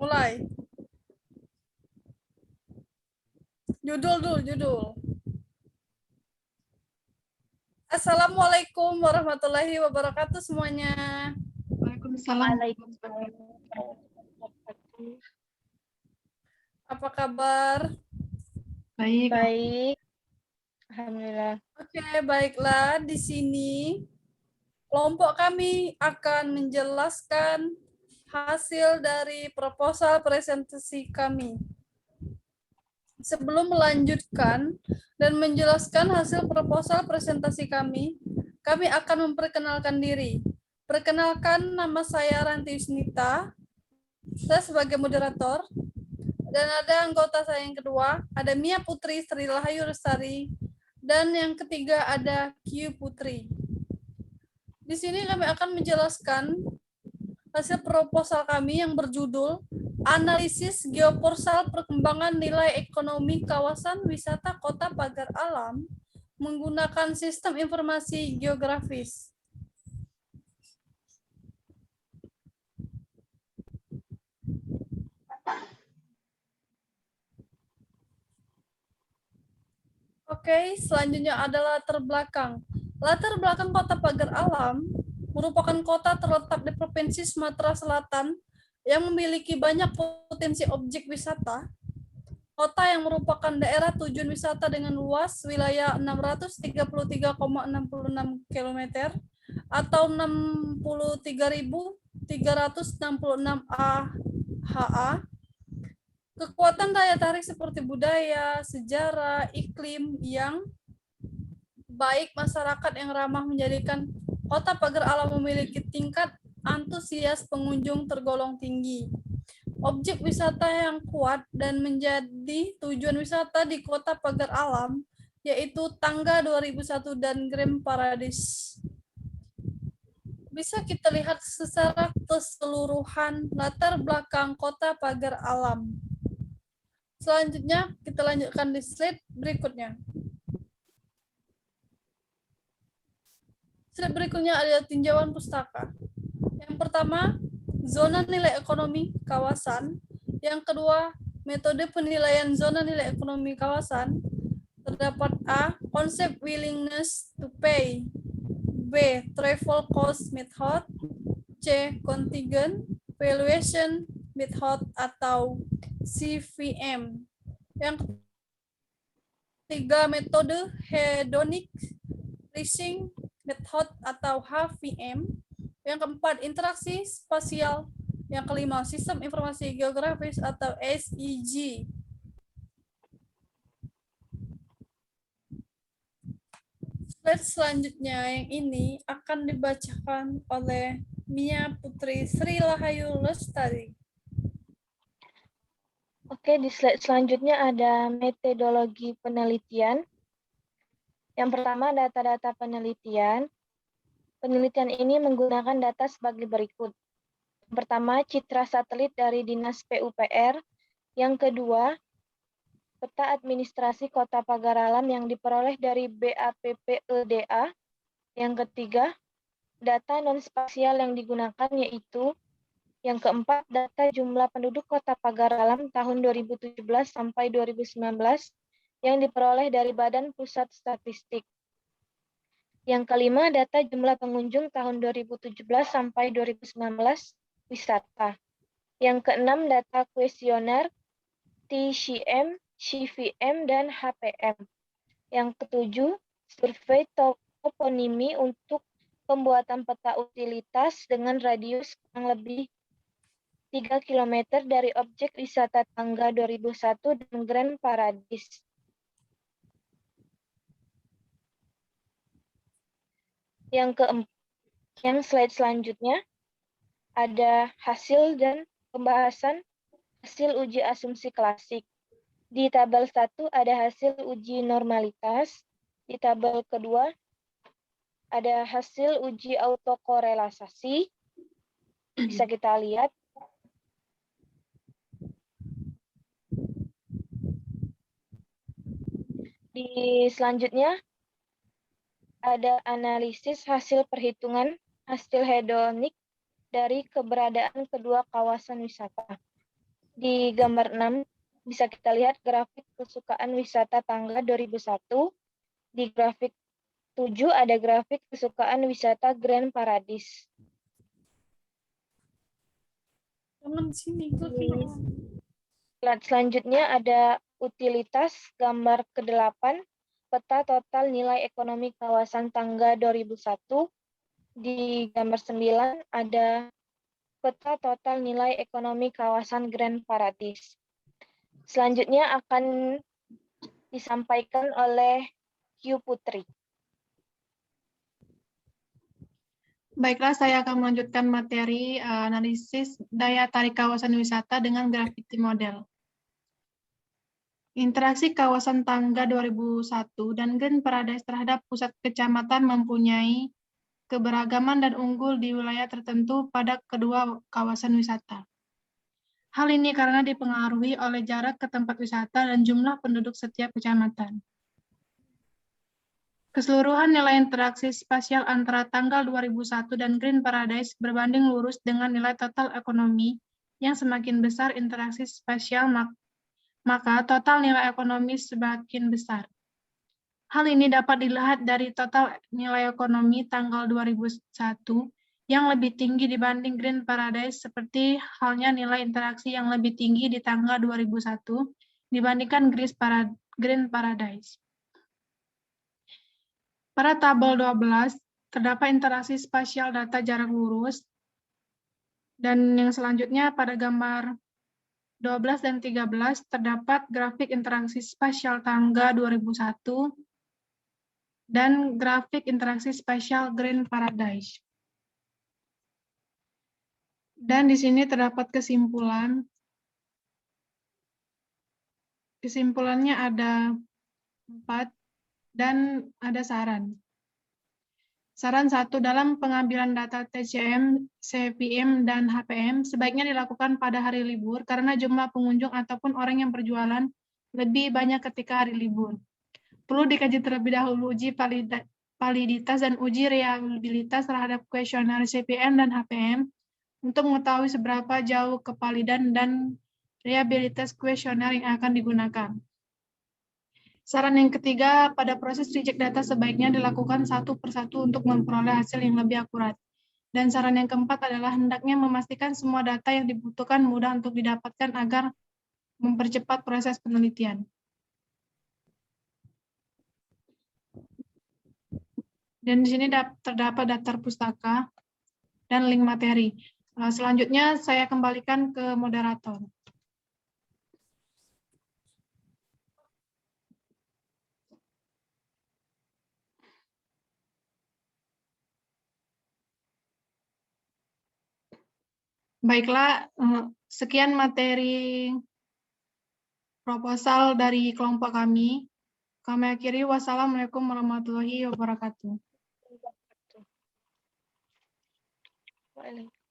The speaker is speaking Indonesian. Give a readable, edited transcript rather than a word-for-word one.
Mulai. Judul dulu, judul. Assalamualaikum warahmatullahi wabarakatuh semuanya. Waalaikumsalam. Apa kabar? Baik. Baik. Alhamdulillah. Oke, baiklah. Di sini kelompok kami akan menjelaskan hasil dari proposal presentasi kami. Sebelum melanjutkan dan menjelaskan hasil proposal presentasi kami akan memperkenalkan diri. Perkenalkan, nama saya Ranti Yusnita. Saya sebagai moderator. Dan ada anggota saya yang kedua, ada Mia Putri Sri Rahayu Lestari. Dan yang ketiga ada Q Putri. Di sini kami akan menjelaskan hasil proposal kami yang berjudul Analisis Geoporsal Perkembangan Nilai Ekonomi Kawasan Wisata Kota Pagar Alam menggunakan Sistem Informasi Geografis. Oke, selanjutnya adalah latar belakang. Latar belakang Kota Pagar Alam merupakan kota terletak di Provinsi Sumatera Selatan yang memiliki banyak potensi objek wisata. Kota yang merupakan daerah tujuan wisata dengan luas wilayah 633,66 km atau 63.366 AHA. Kekuatan daya tarik seperti budaya, sejarah, iklim yang baik, masyarakat yang ramah menjadikan Kota Pagar Alam memiliki tingkat antusias pengunjung tergolong tinggi. Objek wisata yang kuat dan menjadi tujuan wisata di Kota Pagar Alam yaitu Tangga 2001 dan Grand Paradise. Bisa kita lihat secara keseluruhan latar belakang Kota Pagar Alam. Selanjutnya kita lanjutkan di slide berikutnya. Slide berikutnya adalah tinjauan pustaka. Yang pertama, zona nilai ekonomi kawasan. Yang kedua, metode penilaian zona nilai ekonomi kawasan. Terdapat A, konsep willingness to pay. B, travel cost method. C, contingent valuation method atau CVM. Yang ketiga, metode hedonic pricing method atau HVM. Yang keempat, interaksi spasial. Yang kelima, sistem informasi geografis atau SIG. Slide selanjutnya yang ini akan dibacakan oleh Mia Putri Sri Rahayu Lestari. Oke, di slide selanjutnya ada metodologi penelitian. Yang pertama, data-data penelitian. Penelitian ini menggunakan data sebagai berikut. Yang pertama, citra satelit dari Dinas PUPR. Yang kedua, peta administrasi Kota Pagar Alam yang diperoleh dari BAPPEDA. Yang ketiga, data non-spasial yang digunakan yaitu yang keempat, data jumlah penduduk Kota Pagar Alam tahun 2017 sampai 2019 yang diperoleh dari Badan Pusat Statistik. Yang kelima, data jumlah pengunjung tahun 2017 sampai 2019 wisata. Yang keenam, data kuesioner TCM, CVM, dan HPM. Yang ketujuh, survei toponimi untuk pembuatan peta utilitas dengan radius kurang lebih 3 km dari objek wisata Tangga 2001 dan Grand Paradise. Yang slide selanjutnya ada hasil dan pembahasan hasil uji asumsi klasik. Di tabel 1 ada hasil uji normalitas. Di tabel kedua ada hasil uji autokorelasi. Bisa kita lihat. Di selanjutnya ada analisis hasil perhitungan hasil hedonik dari keberadaan kedua kawasan wisata. Di gambar 6 bisa kita lihat grafik kesukaan wisata tangga 2001. Di grafik 7 ada grafik kesukaan wisata Grand Paradise. Jangan di sini. Slide selanjutnya ada utilitas gambar ke-8, peta total nilai ekonomi kawasan tangga 2001. Di gambar 9 ada peta total nilai ekonomi kawasan Grand Paradise. Selanjutnya akan disampaikan oleh Q Putri. Baiklah, saya akan melanjutkan materi analisis daya tarik kawasan wisata dengan gravity model. Interaksi kawasan tangga 2001 dan Grand Paradise terhadap pusat kecamatan mempunyai keberagaman dan unggul di wilayah tertentu pada kedua kawasan wisata. Hal ini karena dipengaruhi oleh jarak ke tempat wisata dan jumlah penduduk setiap kecamatan. Keseluruhan nilai interaksi spasial antara tanggal 2001 dan Grand Paradise berbanding lurus dengan nilai total ekonomi yang semakin besar interaksi spasial, maka total nilai ekonomi semakin besar. Hal ini dapat dilihat dari total nilai ekonomi tanggal 2001 yang lebih tinggi dibanding Grand Paradise, seperti halnya nilai interaksi yang lebih tinggi di tanggal 2001 dibandingkan Grand Paradise. Pada tabel 12, terdapat interaksi spasial data jarak lurus, dan yang selanjutnya pada gambar 12 dan 13 terdapat grafik interaksi spasial tangga 2001 dan grafik interaksi spasial Grand Paradise. Dan di sini terdapat kesimpulan. Kesimpulannya ada 4 dan ada saran. Saran 1, dalam pengambilan data TCM, CPM, dan HPM sebaiknya dilakukan pada hari libur karena jumlah pengunjung ataupun orang yang berjualan lebih banyak ketika hari libur. Perlu dikaji terlebih dahulu uji validitas dan uji reliabilitas terhadap kuesioner CPM dan HPM untuk mengetahui seberapa jauh kevalidan dan reliabilitas kuesioner yang akan digunakan. Saran yang ketiga, pada proses reject data sebaiknya dilakukan satu persatu untuk memperoleh hasil yang lebih akurat. Dan saran yang keempat adalah hendaknya memastikan semua data yang dibutuhkan mudah untuk didapatkan agar mempercepat proses penelitian. Dan di sini terdapat daftar pustaka dan link materi. Selanjutnya saya kembalikan ke moderator. Baiklah, sekian materi proposal dari kelompok kami. Kami akhiri, wassalamualaikum warahmatullahi wabarakatuh. Waalaikumsalam.